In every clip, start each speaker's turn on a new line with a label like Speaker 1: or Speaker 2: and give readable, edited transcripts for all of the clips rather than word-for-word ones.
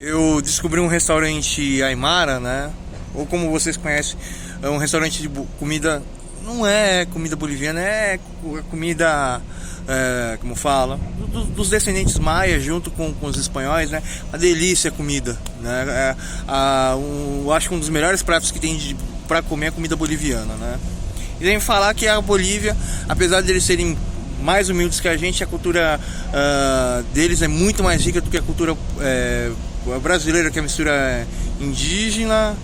Speaker 1: Eu descobri um restaurante Aimara, né? Ou como vocês conhecem, é um restaurante de comida. Não é comida boliviana, é comida, como fala, dos descendentes maias junto com os espanhóis, né? Uma delícia a comida, né? Eu acho que um dos melhores pratos que tem para comer é comida boliviana, né? E vem falar que a Bolívia, apesar de eles serem mais humildes que a gente, a cultura deles é muito mais rica do que a cultura brasileira, que é a mistura indígena,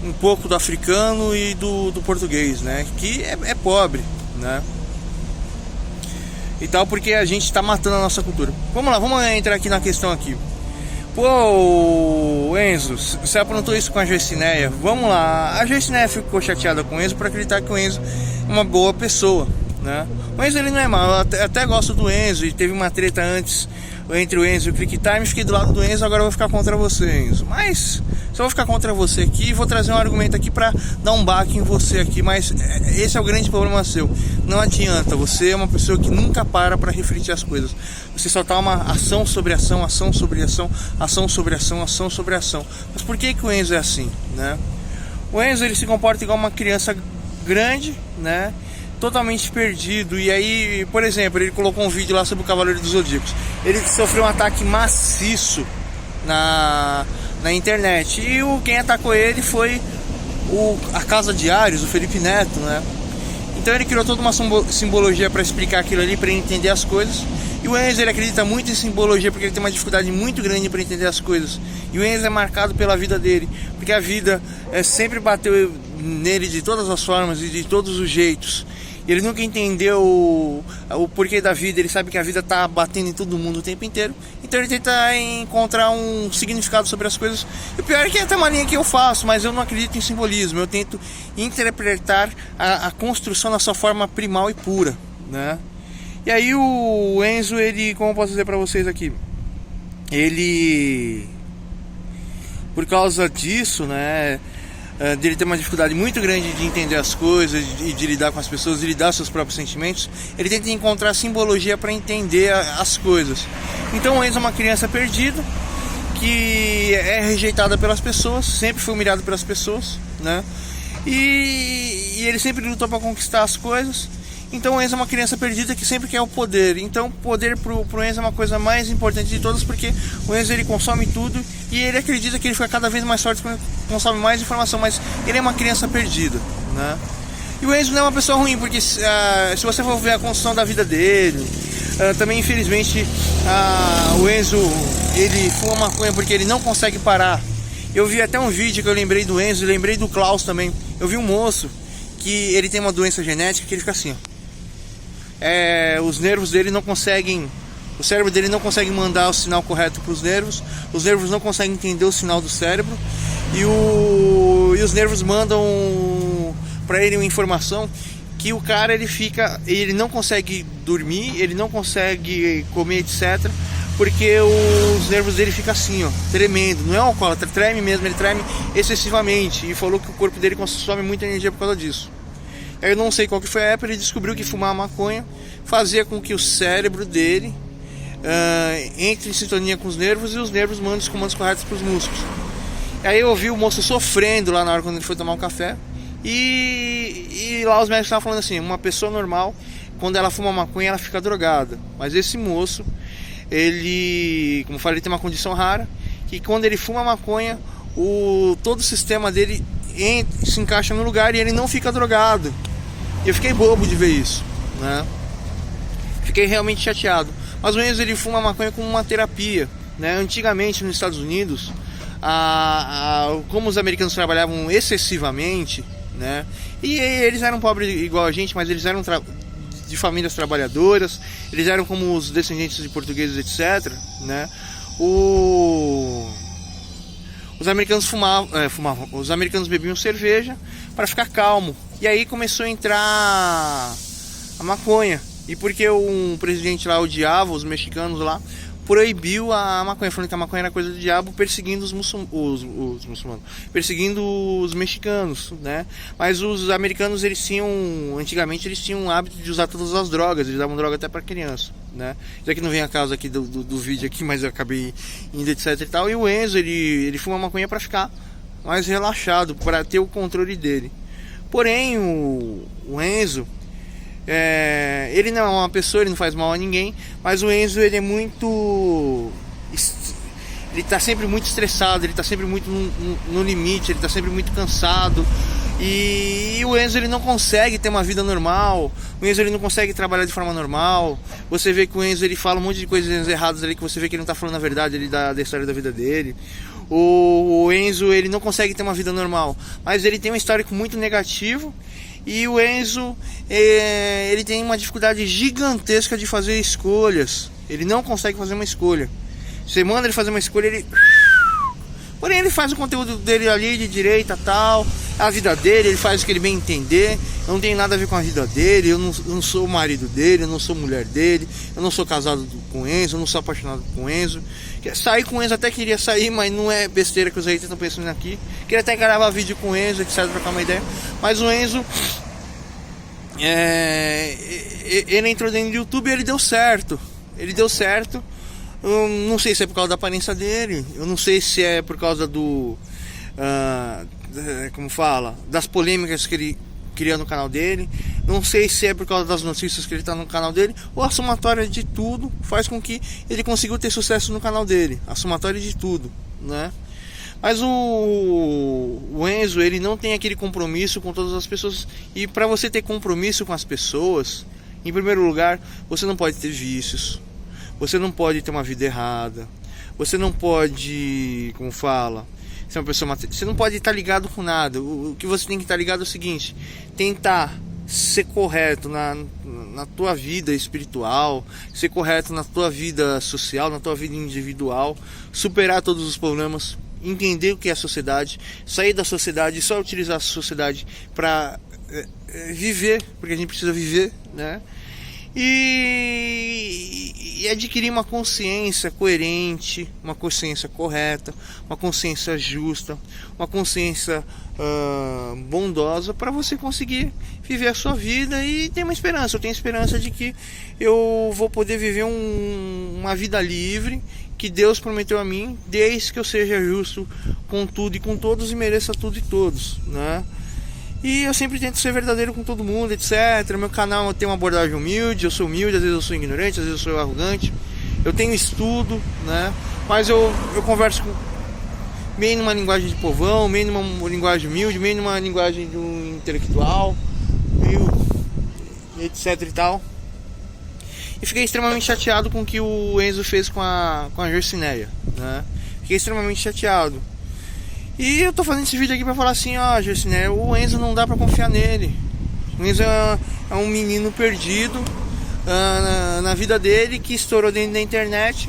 Speaker 1: um pouco do africano e do português, né? Que é pobre, né? E tal, porque a gente está matando a nossa cultura. Vamos lá, vamos entrar aqui na questão aqui. Pô, Enzo, você aprontou isso com a Joicineia? Vamos lá, a Joicineia ficou chateada com o Enzo por acreditar que o Enzo é uma boa pessoa, né? O Enzo ele não é mau, eu até gosto do Enzo, e teve uma treta antes entre o Enzo e o Click Time, fiquei do lado do Enzo, agora eu vou ficar contra você, Enzo. Mas só vou ficar contra você aqui e vou trazer um argumento aqui pra dar um baque em você aqui, mas esse é o grande problema seu. Não adianta, você é uma pessoa que nunca para refletir as coisas. Você só tá uma ação sobre ação, ação sobre ação, ação sobre ação, ação sobre ação. Mas por que o Enzo é assim, né? O Enzo ele se comporta igual uma criança grande, né? Totalmente perdido. E aí, por exemplo, ele colocou um vídeo lá sobre o Cavaleiro dos Zodíacos. Ele sofreu um ataque maciço na internet. E quem atacou ele foi a Casa de Ares, o Felipe Neto, né? Então ele criou toda uma simbologia para explicar aquilo ali, para entender as coisas. E o Enzo ele acredita muito em simbologia porque ele tem uma dificuldade muito grande para entender as coisas. E o Enzo é marcado pela vida dele, porque a vida sempre bateu nele de todas as formas e de todos os jeitos. Ele nunca entendeu o porquê da vida. Ele sabe que a vida tá batendo em todo mundo o tempo inteiro. Então ele tenta encontrar um significado sobre as coisas. E o pior é que é até uma linha que eu faço, mas eu não acredito em simbolismo. Eu tento interpretar a construção na sua forma primal e pura, né? E aí o Enzo, ele, como eu posso dizer pra vocês aqui, ele, por causa disso, né, dele ter uma dificuldade muito grande de entender as coisas e de lidar com as pessoas, de lidar com seus próprios sentimentos, ele tenta encontrar simbologia para entender as coisas. Então o Enzo é uma criança perdida, que é rejeitada pelas pessoas, sempre foi humilhado pelas pessoas, né? E ele sempre lutou para conquistar as coisas. Então o Enzo é uma criança perdida que sempre quer o poder. Então o poder pro Enzo é uma coisa mais importante de todas, porque o Enzo ele consome tudo e ele acredita que ele fica cada vez mais forte quando consome mais informação, mas ele é uma criança perdida, né? E o Enzo não é uma pessoa ruim, porque se você for ver a construção da vida dele, também infelizmente o Enzo ele fuma maconha porque ele não consegue parar. Eu vi até um vídeo que eu lembrei do Enzo e lembrei do Klaus também. Eu vi um moço que ele tem uma doença genética que ele fica assim, ó. Os nervos dele não conseguem, o cérebro dele não consegue mandar o sinal correto para os nervos não conseguem entender o sinal do cérebro e os nervos mandam para ele uma informação que o cara ele não consegue dormir, ele não consegue comer, etc, porque os nervos dele ficam assim, ó, tremendo. Não é um alcoólatra, treme mesmo, ele treme excessivamente e falou que o corpo dele consome muita energia por causa disso. Eu não sei qual que foi a época, ele descobriu que fumar maconha fazia com que o cérebro dele entre em sintonia com os nervos e os nervos mandam os comandos corretos para os músculos. Aí eu vi o moço sofrendo lá na hora quando ele foi tomar um café e lá os médicos estavam falando assim, uma pessoa normal, quando ela fuma maconha ela fica drogada, mas esse moço, ele, como eu falei, tem uma condição rara, que quando ele fuma maconha, todo o sistema dele se encaixa no lugar e ele não fica drogado. E eu fiquei bobo de ver isso, né? Fiquei realmente chateado. Mas o Enzo ele fuma maconha como uma terapia, né? Antigamente nos Estados Unidos, como os americanos trabalhavam excessivamente, né? E eles eram pobres igual a gente, mas eles eram de famílias trabalhadoras, eles eram como os descendentes de portugueses, etc, né? Os americanos fumavam, os americanos bebiam cerveja para ficar calmo. E aí começou a entrar a maconha. E porque um presidente lá odiava os mexicanos lá, proibiu a maconha, falando que a maconha era coisa do diabo, perseguindo os muçulmanos, perseguindo os mexicanos, né? Mas os americanos, antigamente eles tinham o hábito de usar todas as drogas, eles davam droga até para criança, né? Isso aqui não vem a causa aqui do vídeo aqui, mas eu acabei indo, etc e tal. E o Enzo, ele fuma maconha para ficar mais relaxado, para ter o controle dele. Porém, o Enzo, ele não é uma pessoa, ele não faz mal a ninguém, mas o Enzo, ele é muito... Ele tá sempre muito estressado, ele tá sempre muito no limite, ele tá sempre muito cansado. E o Enzo, ele não consegue ter uma vida normal, o Enzo, ele não consegue trabalhar de forma normal. Você vê que o Enzo, ele fala um monte de coisas erradas ali, que você vê que ele não tá falando a verdade ali da história da vida dele. O Enzo, ele não consegue ter uma vida normal, mas ele tem um histórico muito negativo. E o Enzo, ele tem uma dificuldade gigantesca de fazer escolhas. Ele não consegue fazer uma escolha. Você manda ele fazer uma escolha, ele... Porém, ele faz o conteúdo dele ali, de direita, tal. A vida dele, ele faz o que ele bem entender. Eu não tenho nada a ver com a vida dele. Eu não sou o marido dele, eu não sou mulher dele. Eu não sou casado com o Enzo, eu não sou apaixonado com o Enzo. Sair com o Enzo, até queria sair, mas não é besteira que os haters estão pensando aqui. Queria até gravar vídeo com o Enzo, etc, trocar uma ideia. Mas o Enzo, ele entrou dentro do YouTube e ele deu certo. Ele deu certo. Eu não sei se é por causa da aparência dele. Eu não sei se é por causa como fala, das polêmicas que ele cria no canal dele. Não sei se é por causa das notícias que ele tá no canal dele, ou a somatória de tudo faz com que ele consiga ter sucesso no canal dele. A somatória de tudo, né? Mas o Enzo, ele não tem aquele compromisso com todas as pessoas. E para você ter compromisso com as pessoas, em primeiro lugar, você não pode ter vícios. Você não pode ter uma vida errada. Você não pode, como fala, ser uma pessoa você não pode estar ligado com nada. O que você tem que estar ligado é o seguinte: tentar ser correto na tua vida espiritual, ser correto na tua vida social, na tua vida individual, superar todos os problemas, entender o que é a sociedade, sair da sociedade e só utilizar a sociedade para viver, porque a gente precisa viver, né? E adquirir uma consciência coerente, uma consciência correta, uma consciência justa, uma consciência bondosa, para você conseguir viver a sua vida e ter uma esperança. Eu tenho esperança de que eu vou poder viver uma vida livre, que Deus prometeu a mim, desde que eu seja justo com tudo e com todos e mereça tudo e todos, né? E eu sempre tento ser verdadeiro com todo mundo, etc. Meu canal tem uma abordagem humilde, eu sou humilde, às vezes eu sou ignorante, às vezes eu sou arrogante. Eu tenho estudo, né? Mas eu converso meio numa linguagem de povão, meio numa linguagem humilde, meio numa linguagem de um intelectual, meio etc e tal. E fiquei extremamente chateado com o que o Enzo fez com a Gersineia, né? Fiquei extremamente chateado. E eu tô fazendo esse vídeo aqui pra falar assim, ó, Gersineia, o Enzo não dá pra confiar nele. O Enzo é um menino perdido na vida dele, que estourou dentro da internet.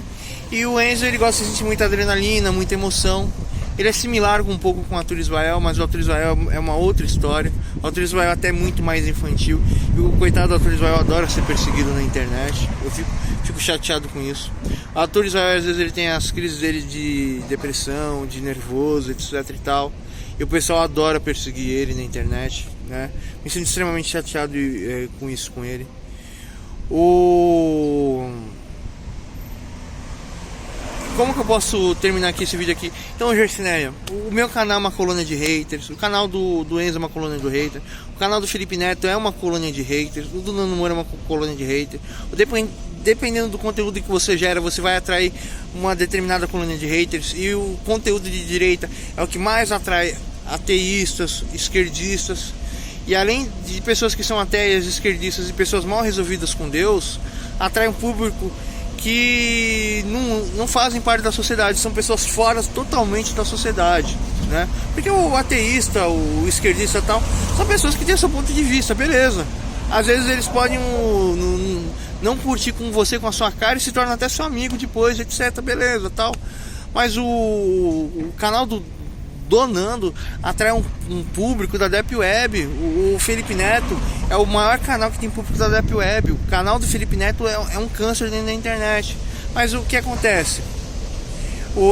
Speaker 1: E o Enzo, ele gosta de sentir muita adrenalina, muita emoção. Ele é similar um pouco com o Arthur Israel, mas o Arthur Israel é uma outra história. O Arthur Israel é até muito mais infantil. E o coitado do Arthur Israel adora ser perseguido na internet. Eu fico chateado com isso. O Arthur Israel, às vezes, ele tem as crises dele de depressão, de nervoso, etc e tal. E o pessoal adora perseguir ele na internet, né? Me sinto extremamente chateado com isso com ele. Como que eu posso terminar aqui esse vídeo aqui? Então, Gersineia, o meu canal é uma colônia de haters. O canal do Enzo é uma colônia de haters. O canal do Felipe Neto é uma colônia de haters. O do Nando Moura é uma colônia de haters. Dependendo do conteúdo que você gera, você vai atrair uma determinada colônia de haters. E o conteúdo de direita é o que mais atrai ateístas, esquerdistas. E além de pessoas que são ateias, esquerdistas e pessoas mal resolvidas com Deus, atrai um público que não fazem parte da sociedade, são pessoas fora totalmente da sociedade, né? Porque o ateísta, o esquerdista e tal, são pessoas que têm seu ponto de vista, beleza. Às vezes eles podem não curtir com você, com a sua cara, e se tornam até seu amigo depois, etc, beleza, tal. Mas o canal do Nando atrai um público da Deep Web. O Felipe Neto é o maior canal que tem público da Deep Web. O canal do Felipe Neto é um câncer dentro da internet. Mas o que acontece?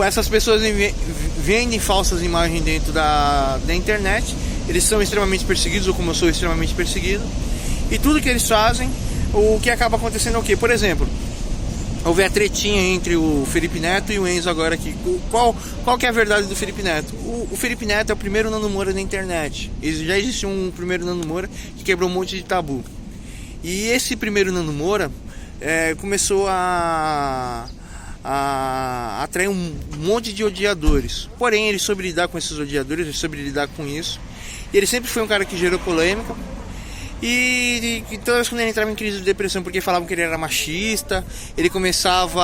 Speaker 1: Essas pessoas vendem falsas imagens dentro da internet. Eles são extremamente perseguidos, ou como eu sou extremamente perseguido. E tudo que eles fazem, o que acaba acontecendo é o quê? Por exemplo, houve a tretinha entre o Felipe Neto e o Enzo agora aqui. Qual que é a verdade do Felipe Neto? O Felipe Neto é o primeiro Nando Moura da internet. Já existiu um primeiro Nando Moura que quebrou um monte de tabu. E esse primeiro Nando Moura começou a atrair um monte de odiadores. Porém, ele soube lidar com esses odiadores, ele soube lidar com isso. E ele sempre foi um cara que gerou polêmica. E toda vez que ele entrava em crise de depressão porque falavam que ele era machista, ele começava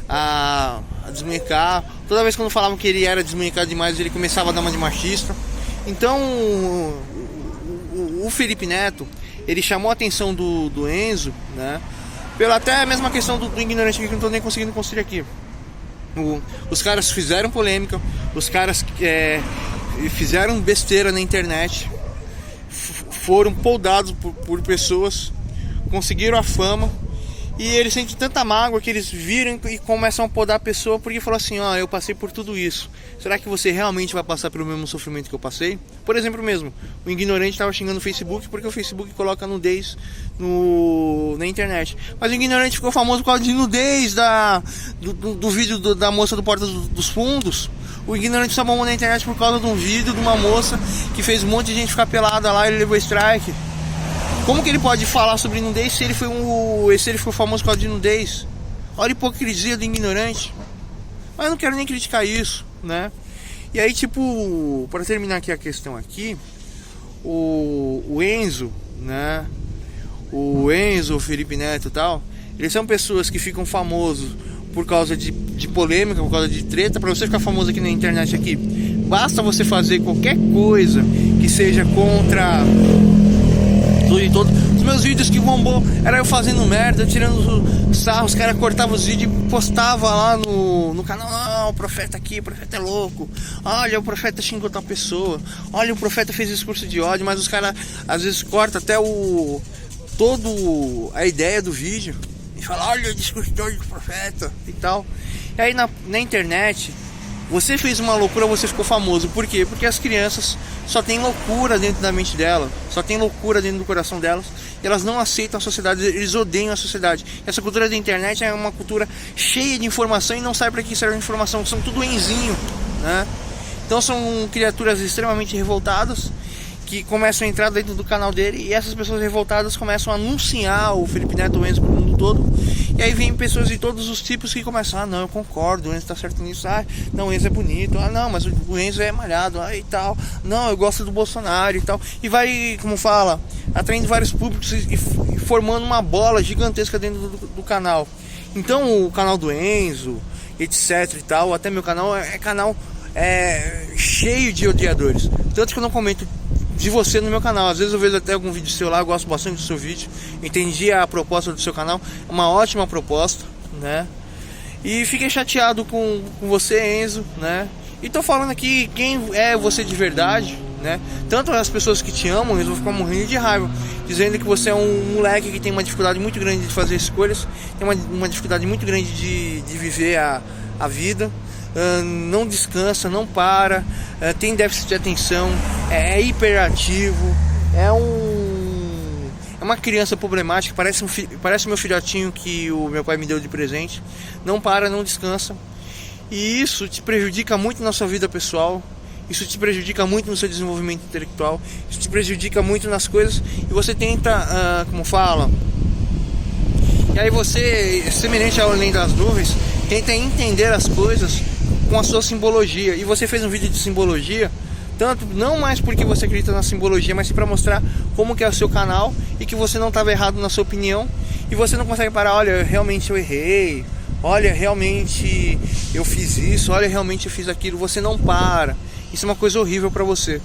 Speaker 1: a desmunhecar. Toda vez quando falavam que ele era desmunhecado demais, ele começava a dar uma de machista. Então o Felipe Neto, ele chamou a atenção do Enzo, né? Pela até a mesma questão do ignorante que eu não estou nem conseguindo construir aqui. Os caras fizeram polêmica, os caras fizeram besteira na internet, foram poddados por pessoas, conseguiram a fama, e eles sentem tanta mágoa que eles viram e começam a podar a pessoa porque falou assim: ó, eu passei por tudo isso, será que você realmente vai passar pelo mesmo sofrimento que eu passei? Por exemplo mesmo, o ignorante estava xingando o Facebook porque o Facebook coloca nudez na internet, mas o ignorante ficou famoso por causa de nudez do vídeo da moça do Porta dos Fundos. O ignorante só bombou na internet por causa de um vídeo de uma moça que fez um monte de gente ficar pelada lá e ele levou strike. Como que ele pode falar sobre nudez se ele ficou famoso por causa de nudez? Olha a hipocrisia do ignorante. Mas eu não quero nem criticar isso, né? E aí, tipo, para terminar aqui a questão aqui, o Enzo, né? O Enzo, o Felipe Neto e tal, eles são pessoas que ficam famosos por causa de polêmica, por causa de treta. Para você ficar famoso aqui na internet aqui, basta você fazer qualquer coisa que seja contra tudo e todo. Os meus vídeos que bombou era eu fazendo merda, tirando sarro, os caras cortavam os vídeos e postavam lá no canal. Ah, o profeta aqui, o profeta é louco. Olha, o profeta xingou tal pessoa. Olha, o profeta fez discurso de ódio. Mas os caras às vezes cortam até toda a ideia do vídeo e fala: olha o discurso de ódio do profeta e tal. E aí na internet, você fez uma loucura, você ficou famoso. Por quê? Porque as crianças só tem loucura dentro da mente dela, só tem loucura dentro do coração delas, e elas não aceitam a sociedade, eles odeiam a sociedade. Essa cultura da internet é uma cultura cheia de informação e não sabe para que serve a informação, são tudo enzinho, né? Então são criaturas extremamente revoltadas que começam a entrar dentro do canal dele, e essas pessoas revoltadas começam a anunciar o Felipe Neto, o Enzo pro mundo todo. E aí vem pessoas de todos os tipos que começam: ah, não, eu concordo, o Enzo tá certo nisso. Ah, não, o Enzo é bonito. Ah, não, mas o Enzo é malhado. Ah, e tal. Não, eu gosto do Bolsonaro e tal. E vai, como fala, atraindo vários públicos e formando uma bola gigantesca dentro do canal. Então o canal do Enzo, etc e tal, até meu canal é canal cheio de odiadores. Tanto que eu não comento de você no meu canal. Às vezes eu vejo até algum vídeo seu lá, eu gosto bastante do seu vídeo, entendi a proposta do seu canal, é uma ótima proposta, né? E fiquei chateado com você, Enzo, né? E tô falando aqui quem é você de verdade, né? Tanto as pessoas que te amam, eles vão ficar morrendo de raiva, dizendo que você é um moleque que tem uma dificuldade muito grande de fazer escolhas, tem uma dificuldade muito grande de viver a vida. Não descansa, não para, tem déficit de atenção, é hiperativo, é uma criança problemática, parece meu filhotinho que o meu pai me deu de presente. Não para, não descansa, e isso te prejudica muito na sua vida pessoal, isso te prejudica muito no seu desenvolvimento intelectual, isso te prejudica muito nas coisas, e você tenta, como fala, e aí você, semelhante ao Além das Nuvens, tenta entender as coisas com a sua simbologia. E você fez um vídeo de simbologia, tanto não mais porque você acredita na simbologia, mas sim para mostrar como que é o seu canal e que você não estava errado na sua opinião, e você não consegue parar. Olha, realmente eu errei, olha, realmente eu fiz isso, olha, realmente eu fiz aquilo. Você não para. Isso é uma coisa horrível para você.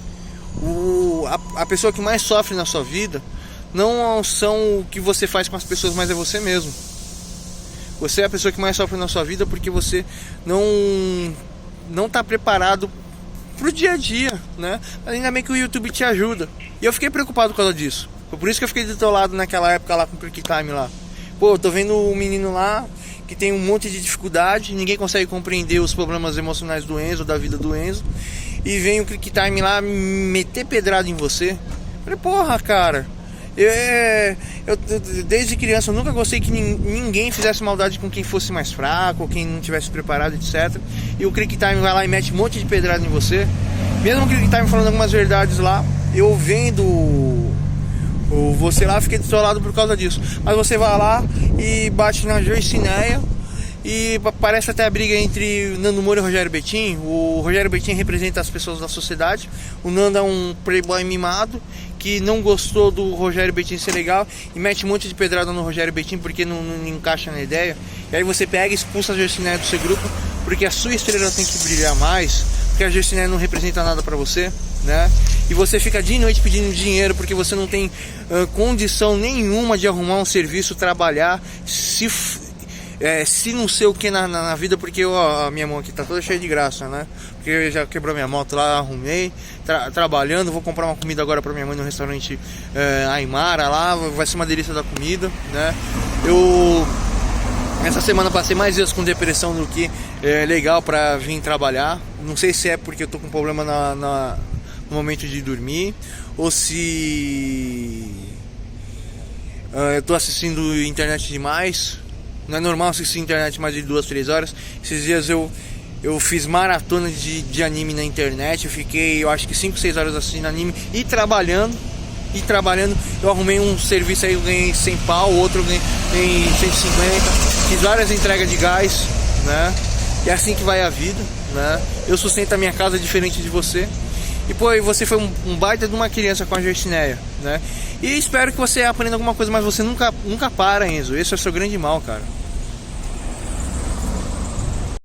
Speaker 1: A pessoa que mais sofre na sua vida não são o que você faz com as pessoas, mas é você mesmo. Você é a pessoa que mais sofre na sua vida porque você não está preparado pro dia a dia, né? Mas ainda bem que o YouTube te ajuda. E eu fiquei preocupado por causa disso. Foi por isso que eu fiquei do teu lado naquela época lá com o QuickTime lá. Pô, eu tô vendo o menino lá que tem um monte de dificuldade, ninguém consegue compreender os problemas emocionais do Enzo, da vida do Enzo, e vem o QuickTime lá meter pedrada em você. Falei, porra, cara, eu desde criança eu nunca gostei que ninguém fizesse maldade com quem fosse mais fraco, ou quem não tivesse preparado, etc. E o QuickTime vai lá e mete um monte de pedrada em você. Mesmo o QuickTime falando algumas verdades lá, eu vendo você lá, fiquei do seu lado por causa disso. Mas você vai lá e bate na Joycineia, e parece até a briga entre Nando Moura e Rogério Bettin. O Rogério Bettin representa as pessoas da sociedade, o Nando é um playboy mimado que não gostou do Rogério Bettin ser legal e mete um monte de pedrada no Rogério Bettin porque não encaixa na ideia. E aí você pega e expulsa a Joycineia do seu grupo, porque a sua estrela tem que brilhar mais, porque a Joycineia não representa nada pra você, né? E você fica dia e noite pedindo dinheiro porque você não tem condição nenhuma de arrumar um serviço, trabalhar, se não sei o que na vida, porque a minha mão aqui tá toda cheia de graça, né? Porque eu já quebrou minha moto lá, arrumei, trabalhando, vou comprar uma comida agora pra minha mãe no restaurante Aimara lá, vai ser uma delícia da comida, né? Essa semana passei mais dias com depressão do que legal pra vir trabalhar. Não sei se é porque eu tô com problema no momento de dormir, ou se eu tô assistindo internet demais. Não é normal assistir internet mais de 2, 3 horas. Esses dias eu fiz maratona de anime na internet. Eu fiquei, eu acho que 5, 6 horas assistindo anime e trabalhando. Eu arrumei um serviço aí, eu ganhei 100 pau, outro eu ganhei 150. Fiz várias entregas de gás, né? E é assim que vai a vida, né? Eu sustento a minha casa diferente de você. E pô, você foi um baita de uma criança com a Joycineia, né? E espero que você aprenda alguma coisa, mas você nunca para, Enzo. Esse é o seu grande mal, cara.